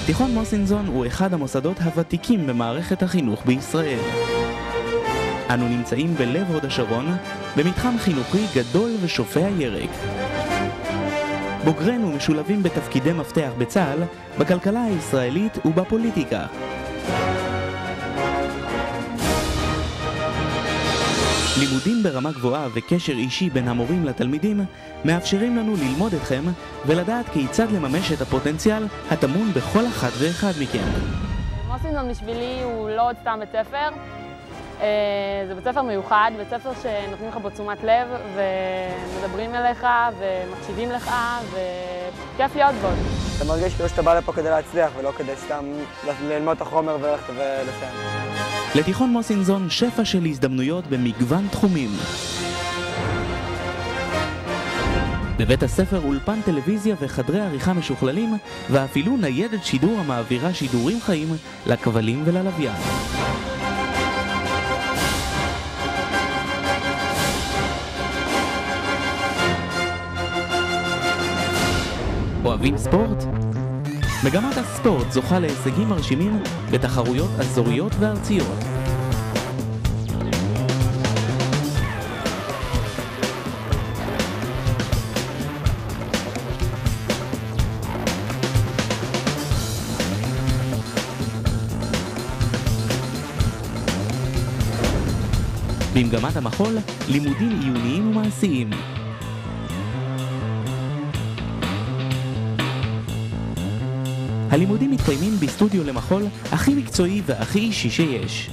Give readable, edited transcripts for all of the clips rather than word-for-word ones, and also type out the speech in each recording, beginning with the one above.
תיכון מוסינזון הוא אחד המוסדות הוותיקים במערכת החינוך בישראל. אנו נמצאים בלב הוד השרון, במתחם חינוכי גדול ושופע ירק. בוגרינו משולבים בתפקידי מפתח בצה"ל, בכלכלה הישראלית ובפוליטיקה. לימודים ברמה גבוהה וקשר אישי בין המורים לתלמידים מאפשרים לנו ללמוד אתכם ולדעת כיצד לממש את הפוטנציאל הטמון בכל אחת ואחד מכם. מוסינזון בשבילי הוא לא עוד סתם בית ספר, זה בית ספר מיוחד, בית ספר שנותנים לך בו תשומת לב ומדברים אליך ומקשיבים לך וכיף להיות בו. אתה מרגיש כאילו שאתה בא לפה כדי להצליח ולא כדי סתם ללמוד את החומר וללכת ולסיים. לתיכון מוסינזון שפע של הזדמנויות במגוון תחומים. בבית הספר אולפן טלוויזיה וחדרי עריכה משוכללים, ואפילו ניידת שידור המעבירה שידורים חיים לכבלים וללוויין. אוהבים ספורט? מגמת הספורט זוכה להישגים מרשימים בתחרויות אזוריות וארציות. במגמת המחול, לימודים עיוניים ומעשיים. הלימודים מתקיימים בסטודיו למחול הכי מקצועי והכי אישי שיש.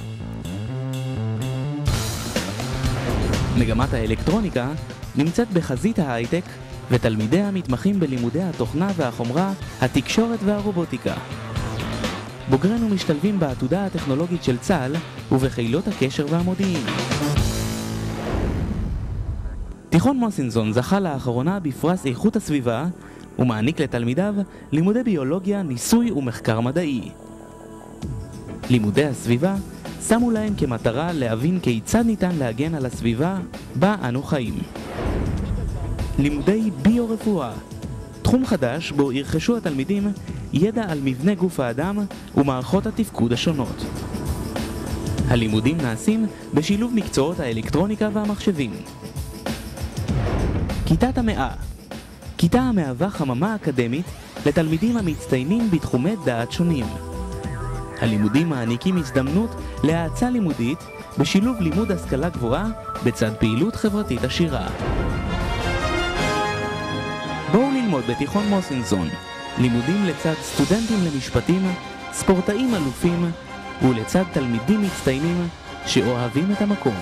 מגמת האלקטרוניקה נמצאת בחזית ההייטק, ותלמידיה מתמחים בלימודי התוכנה והחומרה, התקשורת והרובוטיקה. בוגרינו משתלבים בעתודה הטכנולוגית של צה"ל ובחילות הקשר והמודיעין. תיכון מוסינזון זכה לאחרונה בפרס איכות הסביבה, ומעניק לתלמידיו לימודי ביולוגיה, ניסוי ומחקר מדעי. לימודי הסביבה שמו להם כמטרה להבין כיצד ניתן להגן על הסביבה בה אנו חיים. לימודי ביו-רפואה, תחום חדש בו ירכשו התלמידים ידע על מבנה גוף האדם ומערכות התפקוד השונות. הלימודים נעשים בשילוב מקצועות האלקטרוניקה והמחשבים. כיתת המאה, כיתה המהווה חממה אקדמית לתלמידים המצטיינים בתחומי דעת שונים. הלימודים מעניקים הזדמנות להאצה לימודית בשילוב לימוד השכלה גבוהה בצד פעילות חברתית עשירה. בואו ללמוד בתיכון מוסינזון, לימודים לצד סטודנטים למשפטים, ספורטאים אלופים ולצד תלמידים מצטיינים שאוהבים את המקום.